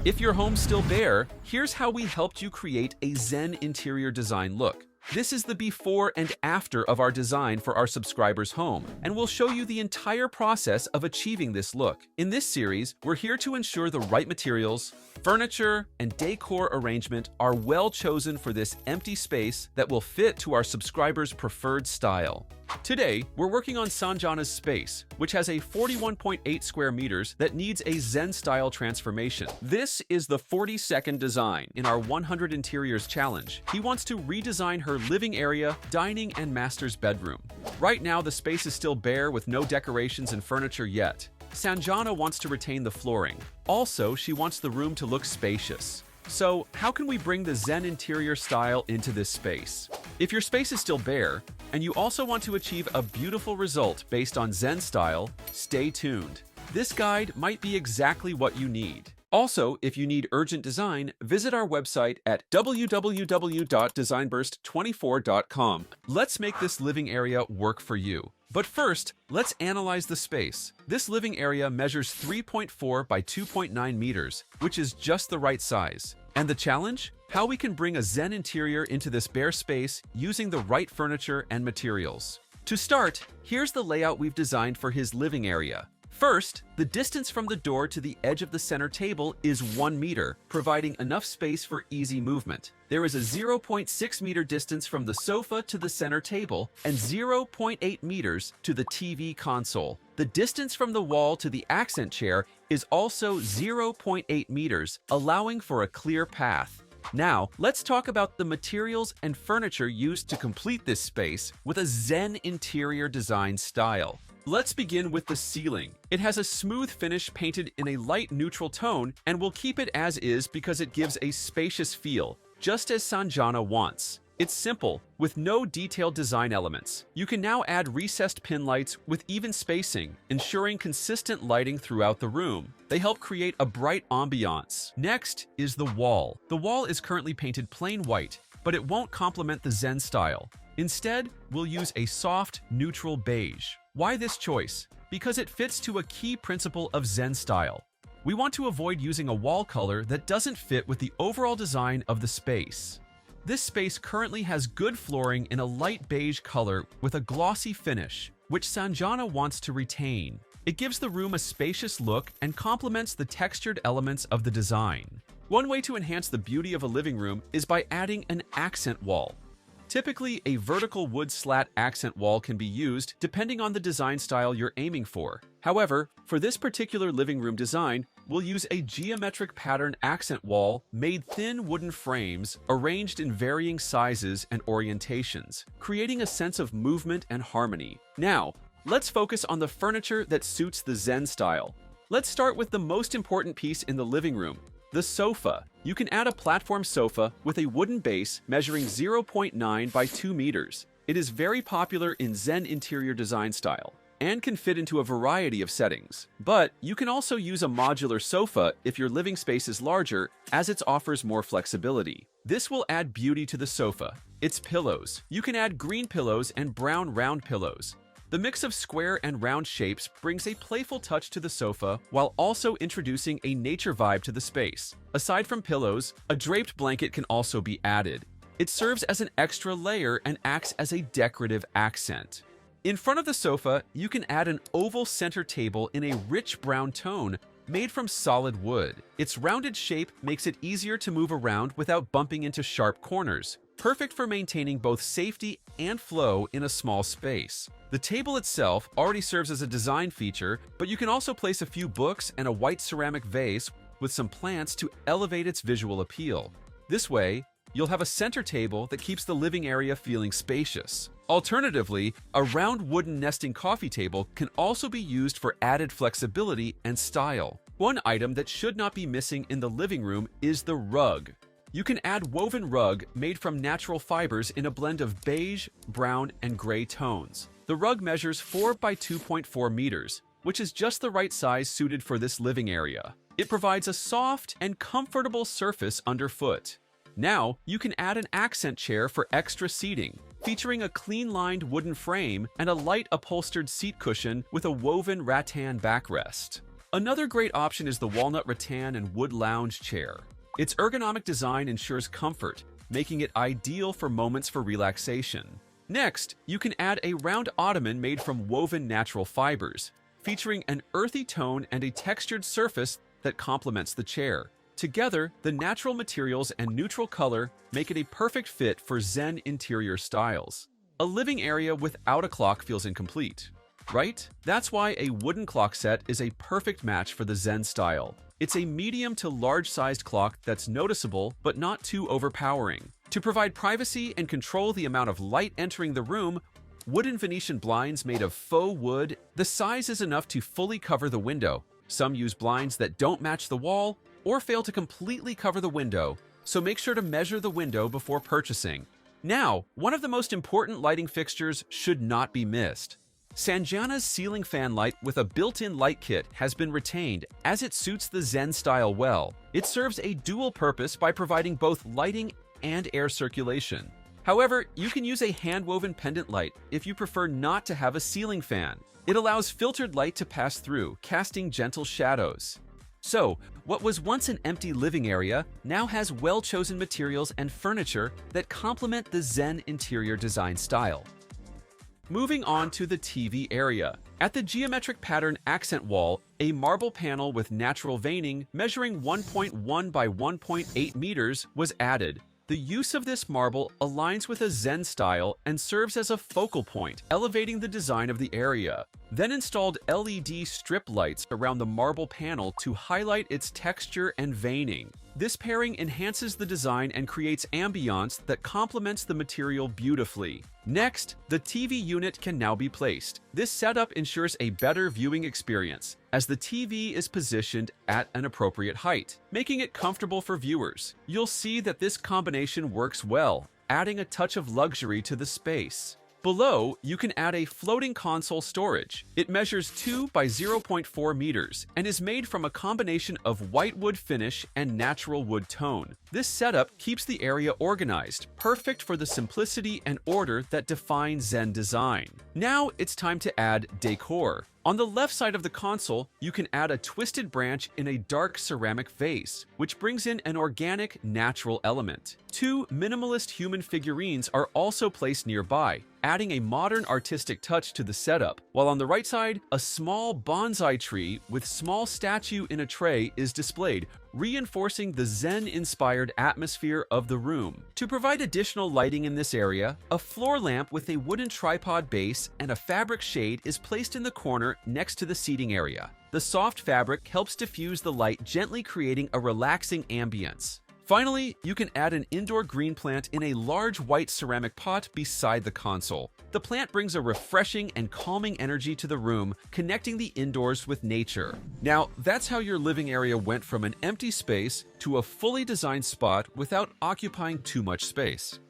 If your home's still bare, here's how we helped you create a Zen interior design look. This is the before and after of our design for our subscribers' home, and we'll show you the entire process of achieving this look. In this series, we're here to ensure the right materials, furniture, and decor arrangement are well chosen for this empty space that will fit to our subscribers' preferred style. Today, we're working on Sanjana's space, which has a 41.8 square meters that needs a Zen-style transformation. This is the 42nd design in our 100 Interiors Challenge. He wants to redesign her living area, dining, and master's bedroom. Right now, the space is still bare with no decorations and furniture yet. Sanjana wants to retain the flooring. Also, she wants the room to look spacious. So, how can we bring the Zen interior style into this space? If your space is still bare, and you also want to achieve a beautiful result based on Zen style, stay tuned. This guide might be exactly what you need. Also, if you need urgent design, visit our website at www.designburst24.com. Let's make this living area work for you. But first, let's analyze the space. This living area measures 3.4 by 2.9 meters, which is just the right size. And the challenge? How we can bring a Zen interior into this bare space using the right furniture and materials. To start, here's the layout we've designed for his living area. First, the distance from the door to the edge of the center table is 1 meter, providing enough space for easy movement. There is a 0.6 meter distance from the sofa to the center table and 0.8 meters to the TV console. The distance from the wall to the accent chair is also 0.8 meters, allowing for a clear path. Now, let's talk about the materials and furniture used to complete this space with a Zen interior design style. Let's begin with the ceiling. It has a smooth finish painted in a light neutral tone, and we'll keep it as is because it gives a spacious feel, just as Sanjana wants. It's simple, with no detailed design elements. You can now add recessed pin lights with even spacing, ensuring consistent lighting throughout the room. They help create a bright ambiance. Next is the wall. The wall is currently painted plain white, but it won't complement the Zen style. Instead, we'll use a soft, neutral beige. Why this choice? Because it fits to a key principle of Zen style. We want to avoid using a wall color that doesn't fit with the overall design of the space. This space currently has good flooring in a light beige color with a glossy finish, which Sanjana wants to retain. It gives the room a spacious look and complements the textured elements of the design. One way to enhance the beauty of a living room is by adding an accent wall. Typically, a vertical wood slat accent wall can be used depending on the design style you're aiming for. However, for this particular living room design, we'll use a geometric pattern accent wall made thin wooden frames arranged in varying sizes and orientations, creating a sense of movement and harmony. Now, let's focus on the furniture that suits the Zen style. Let's start with the most important piece in the living room, the sofa. You can add a platform sofa with a wooden base measuring 0.9 by 2 meters. It is very popular in Zen interior design style and can fit into a variety of settings. But you can also use a modular sofa if your living space is larger, as it offers more flexibility. This will add beauty to the sofa. Its pillows. You can add green pillows and brown round pillows. The mix of square and round shapes brings a playful touch to the sofa while also introducing a nature vibe to the space. Aside from pillows, a draped blanket can also be added. It serves as an extra layer and acts as a decorative accent. In front of the sofa, you can add an oval center table in a rich brown tone made from solid wood. Its rounded shape makes it easier to move around without bumping into sharp corners, perfect for maintaining both safety and flow in a small space. The table itself already serves as a design feature, but you can also place a few books and a white ceramic vase with some plants to elevate its visual appeal. This way, you'll have a center table that keeps the living area feeling spacious. Alternatively, a round wooden nesting coffee table can also be used for added flexibility and style. One item that should not be missing in the living room is the rug. You can add woven rug made from natural fibers in a blend of beige, brown, and gray tones. The rug measures 4 by 2.4 meters, which is just the right size suited for this living area. It provides a soft and comfortable surface underfoot. Now, you can add an accent chair for extra seating, featuring a clean-lined wooden frame and a light upholstered seat cushion with a woven rattan backrest. Another great option is the walnut rattan and wood lounge chair. Its ergonomic design ensures comfort, making it ideal for moments for relaxation. Next, you can add a round ottoman made from woven natural fibers, featuring an earthy tone and a textured surface that complements the chair. Together, the natural materials and neutral color make it a perfect fit for Zen interior styles. A living area without a clock feels incomplete, right? That's why a wooden clock set is a perfect match for the Zen style. It's a medium to large-sized clock that's noticeable but not too overpowering. To provide privacy and control the amount of light entering the room, wooden Venetian blinds made of faux wood, the size is enough to fully cover the window. Some use blinds that don't match the wall or fail to completely cover the window, so make sure to measure the window before purchasing. Now, one of the most important lighting fixtures should not be missed. Sanjana's ceiling fan light with a built-in light kit has been retained as it suits the Zen style well. It serves a dual purpose by providing both lighting and air circulation. However, you can use a hand-woven pendant light if you prefer not to have a ceiling fan. It allows filtered light to pass through, casting gentle shadows. So, what was once an empty living area now has well-chosen materials and furniture that complement the Zen interior design style. Moving on to the TV area. At the geometric pattern accent wall, a marble panel with natural veining measuring 1.1 by 1.8 meters was added. The use of this marble aligns with a Zen style and serves as a focal point, elevating the design of the area. Then installed LED strip lights around the marble panel to highlight its texture and veining. This pairing enhances the design and creates ambiance that complements the material beautifully. Next, the TV unit can now be placed. This setup ensures a better viewing experience, as the TV is positioned at an appropriate height, making it comfortable for viewers. You'll see that this combination works well, adding a touch of luxury to the space. Below, you can add a floating console storage. It measures 2 by 0.4 meters and is made from a combination of white wood finish and natural wood tone. This setup keeps the area organized, perfect for the simplicity and order that define Zen design. Now it's time to add decor. On the left side of the console, you can add a twisted branch in a dark ceramic vase, which brings in an organic, natural element. 2 minimalist human figurines are also placed nearby, adding a modern artistic touch to the setup, while on the right side, a small bonsai tree with small statue in a tray is displayed, reinforcing the Zen-inspired atmosphere of the room. To provide additional lighting in this area, a floor lamp with a wooden tripod base and a fabric shade is placed in the corner next to the seating area. The soft fabric helps diffuse the light, gently creating a relaxing ambience. Finally, you can add an indoor green plant in a large white ceramic pot beside the console. The plant brings a refreshing and calming energy to the room, connecting the indoors with nature. Now, that's how your living area went from an empty space to a fully designed spot without occupying too much space.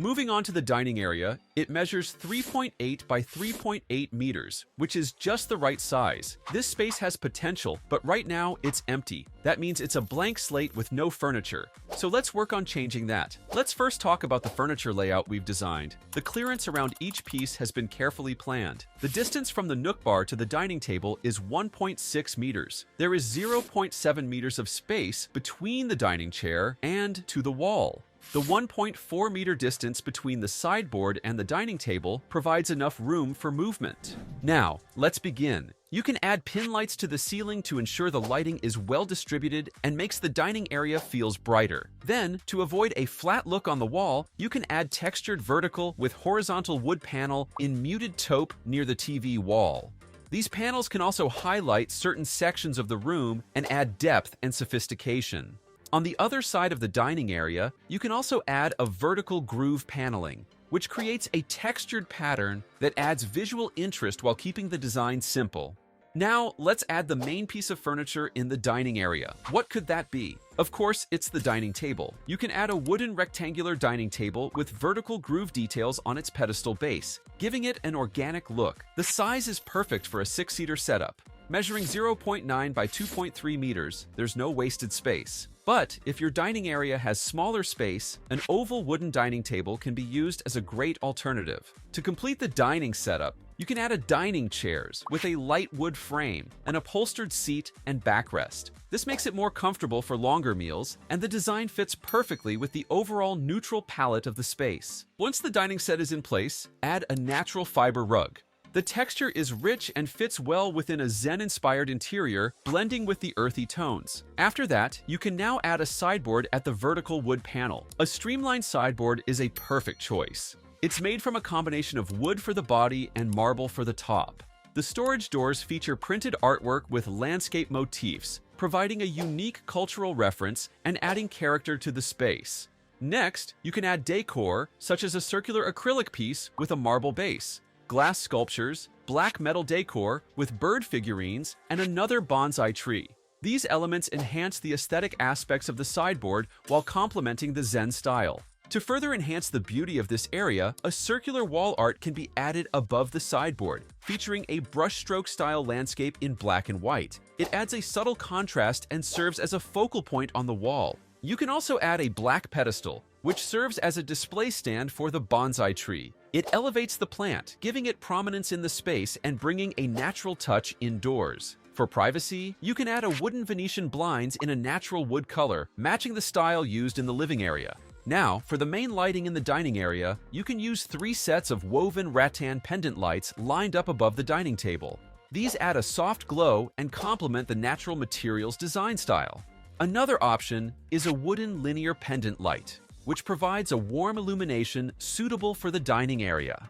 Moving on to the dining area, it measures 3.8 by 3.8 meters, which is just the right size. This space has potential, but right now it's empty. That means it's a blank slate with no furniture. So let's work on changing that. Let's first talk about the furniture layout we've designed. The clearance around each piece has been carefully planned. The distance from the nook bar to the dining table is 1.6 meters. There is 0.7 meters of space between the dining chair and to the wall. The 1.4 meter distance between the sideboard and the dining table provides enough room for movement. Now, let's begin. You can add pin lights to the ceiling to ensure the lighting is well distributed and makes the dining area feels brighter. Then, to avoid a flat look on the wall, you can add textured vertical with horizontal wood panel in muted taupe near the TV wall. These panels can also highlight certain sections of the room and add depth and sophistication. On the other side of the dining area, you can also add a vertical groove paneling, which creates a textured pattern that adds visual interest while keeping the design simple. Now, let's add the main piece of furniture in the dining area. What could that be? Of course, it's the dining table. You can add a wooden rectangular dining table with vertical groove details on its pedestal base, giving it an organic look. The size is perfect for a 6-seater setup. Measuring 0.9 by 2.3 meters, there's no wasted space. But if your dining area has smaller space, an oval wooden dining table can be used as a great alternative. To complete the dining setup, you can add a dining chairs with a light wood frame, an upholstered seat, and backrest. This makes it more comfortable for longer meals, and the design fits perfectly with the overall neutral palette of the space. Once the dining set is in place, add a natural fiber rug. The texture is rich and fits well within a Zen-inspired interior, blending with the earthy tones. After that, you can now add a sideboard at the vertical wood panel. A streamlined sideboard is a perfect choice. It's made from a combination of wood for the body and marble for the top. The storage doors feature printed artwork with landscape motifs, providing a unique cultural reference and adding character to the space. Next, you can add decor, such as a circular acrylic piece with a marble base, glass sculptures, black metal decor with bird figurines, and another bonsai tree. These elements enhance the aesthetic aspects of the sideboard while complementing the Zen style. To further enhance the beauty of this area, a circular wall art can be added above the sideboard, featuring a brushstroke style landscape in black and white. It adds a subtle contrast and serves as a focal point on the wall. You can also add a black pedestal, which serves as a display stand for the bonsai tree. It elevates the plant, giving it prominence in the space and bringing a natural touch indoors. For privacy, you can add a wooden Venetian blinds in a natural wood color, matching the style used in the living area. Now, for the main lighting in the dining area, you can use 3 sets of woven rattan pendant lights lined up above the dining table. These add a soft glow and complement the natural materials design style. Another option is a wooden linear pendant light, which provides a warm illumination suitable for the dining area.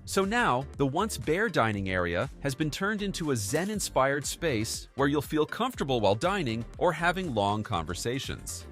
So now, the once bare dining area has been turned into a Zen-inspired space where you'll feel comfortable while dining or having long conversations.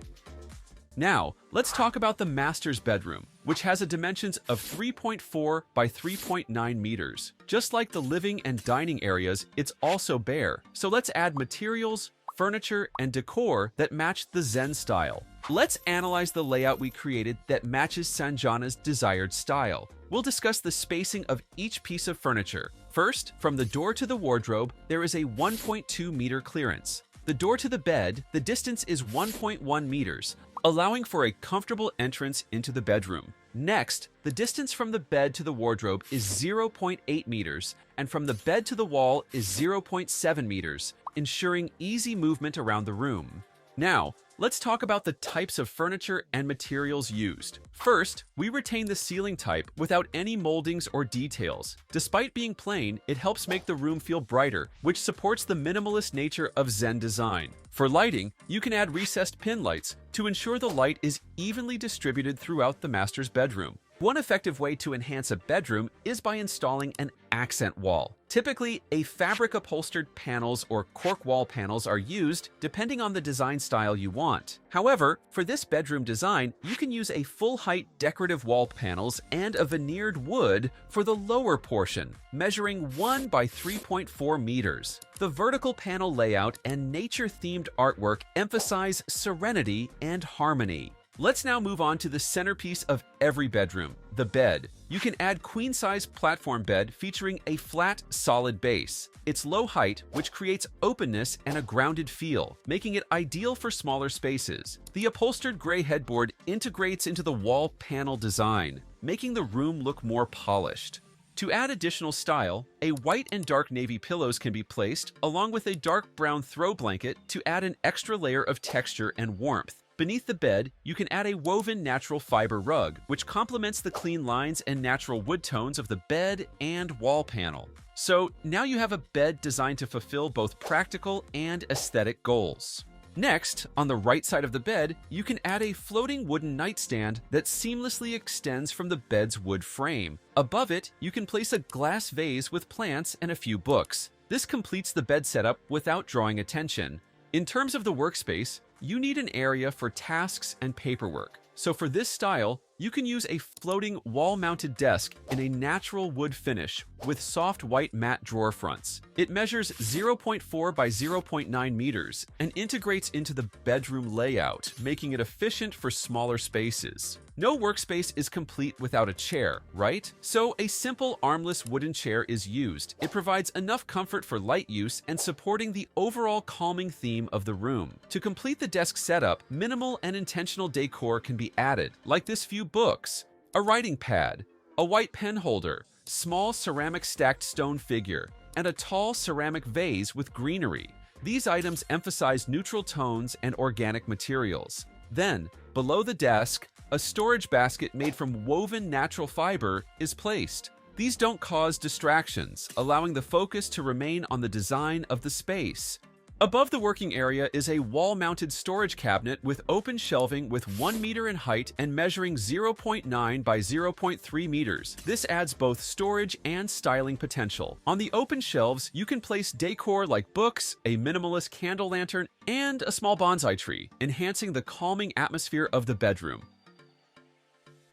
Now, let's talk about the master's bedroom, which has a dimensions of 3.4 by 3.9 meters. Just like the living and dining areas, it's also bare. So let's add materials, furniture, and decor that match the Zen style. Let's analyze the layout we created that matches Sanjana's desired style. We'll discuss the spacing of each piece of furniture. First, from the door to the wardrobe, there is a 1.2 meter clearance. The door to the bed, the distance is 1.1 meters, allowing for a comfortable entrance into the bedroom. Next, the distance from the bed to the wardrobe is 0.8 meters, and from the bed to the wall is 0.7 meters, ensuring easy movement around the room. Now, let's talk about the types of furniture and materials used. First, we retain the ceiling type without any moldings or details. Despite being plain, it helps make the room feel brighter, which supports the minimalist nature of Zen design. For lighting, you can add recessed pin lights to ensure the light is evenly distributed throughout the master's bedroom. One effective way to enhance a bedroom is by installing an accent wall. Typically, a fabric-upholstered panels or cork wall panels are used depending on the design style you want. However, for this bedroom design, you can use a full-height decorative wall panels and a veneered wood for the lower portion, measuring 1 by 3.4 meters. The vertical panel layout and nature-themed artwork emphasize serenity and harmony. Let's now move on to the centerpiece of every bedroom, the bed. You can add queen-size platform bed featuring a flat, solid base. It's low height, which creates openness and a grounded feel, making it ideal for smaller spaces. The upholstered gray headboard integrates into the wall panel design, making the room look more polished. To add additional style, a white and dark navy pillows can be placed, along with a dark brown throw blanket to add an extra layer of texture and warmth. Beneath the bed, you can add a woven natural fiber rug, which complements the clean lines and natural wood tones of the bed and wall panel. So now you have a bed designed to fulfill both practical and aesthetic goals. Next, on the right side of the bed, you can add a floating wooden nightstand that seamlessly extends from the bed's wood frame. Above it, you can place a glass vase with plants and a few books. This completes the bed setup without drawing attention. In terms of the workspace, you need an area for tasks and paperwork. So for this style, you can use a floating wall-mounted desk in a natural wood finish with soft white matte drawer fronts. It measures 0.4 by 0.9 meters and integrates into the bedroom layout, making it efficient for smaller spaces. No workspace is complete without a chair, right? So a simple armless wooden chair is used. It provides enough comfort for light use and supporting the overall calming theme of the room. To complete the desk setup, minimal and intentional decor can be added, like this few books, a writing pad, a white pen holder, small ceramic stacked stone figure, and a tall ceramic vase with greenery. These items emphasize neutral tones and organic materials. Then, below the desk, a storage basket made from woven natural fiber is placed. These don't cause distractions, allowing the focus to remain on the design of the space. Above the working area is a wall-mounted storage cabinet with open shelving with 1 meter in height and measuring 0.9 by 0.3 meters. This adds both storage and styling potential. On the open shelves, you can place decor like books, a minimalist candle lantern, and a small bonsai tree, enhancing the calming atmosphere of the bedroom.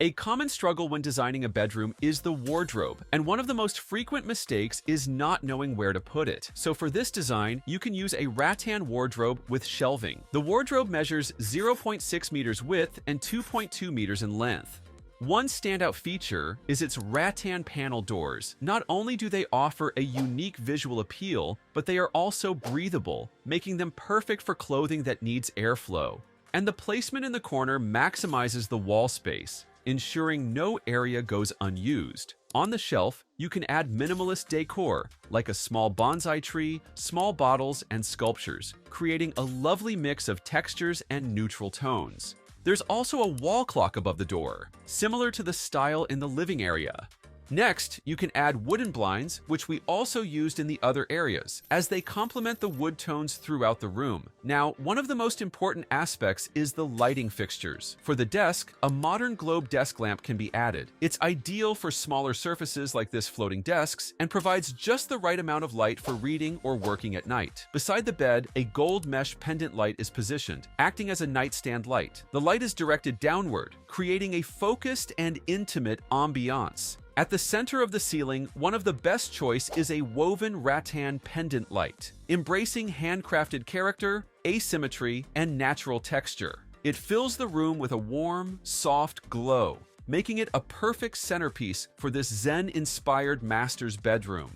A common struggle when designing a bedroom is the wardrobe, and one of the most frequent mistakes is not knowing where to put it. So for this design, you can use a rattan wardrobe with shelving. The wardrobe measures 0.6 meters width and 2.2 meters in length. One standout feature is its rattan panel doors. Not only do they offer a unique visual appeal, but they are also breathable, making them perfect for clothing that needs airflow. And the placement in the corner maximizes the wall space, ensuring no area goes unused. On the shelf, you can add minimalist decor, like a small bonsai tree, small bottles, and sculptures, creating a lovely mix of textures and neutral tones. There's also a wall clock above the door, similar to the style in the living area. Next, you can add wooden blinds, which we also used in the other areas, as they complement the wood tones throughout the room. Now, one of the most important aspects is the lighting fixtures. For the desk, a modern globe desk lamp can be added. It's ideal for smaller surfaces like this floating desks and provides just the right amount of light for reading or working at night. Beside the bed, a gold mesh pendant light is positioned, acting as a nightstand light. The light is directed downward, creating a focused and intimate ambiance. At the center of the ceiling, one of the best choice is a woven rattan pendant light, embracing handcrafted character, asymmetry, and natural texture. It fills the room with a warm, soft glow, making it a perfect centerpiece for this Zen-inspired master's bedroom.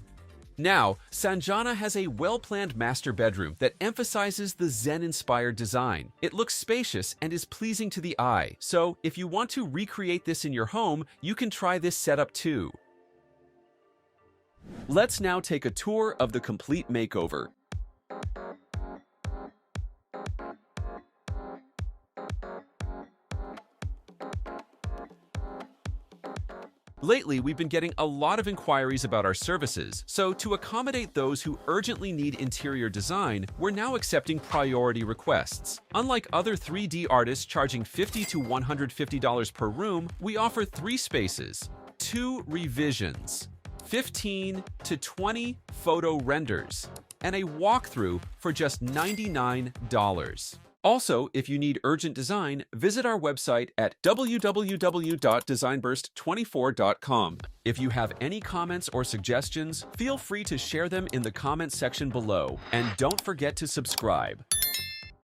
Now, Sanjana has a well-planned master bedroom that emphasizes the Zen-inspired design. It looks spacious and is pleasing to the eye, so if you want to recreate this in your home, you can try this setup too. Let's now take a tour of the complete makeover. Lately, we've been getting a lot of inquiries about our services, so to accommodate those who urgently need interior design, we're now accepting priority requests. Unlike other 3D artists charging $50 to $150 per room, we offer 3 spaces, 2 revisions, 15 to 20 photo renders, and a walkthrough for just $99. Also, if you need urgent design, visit our website at www.designburst24.com. If you have any comments or suggestions, feel free to share them in the comments section below. And don't forget to subscribe.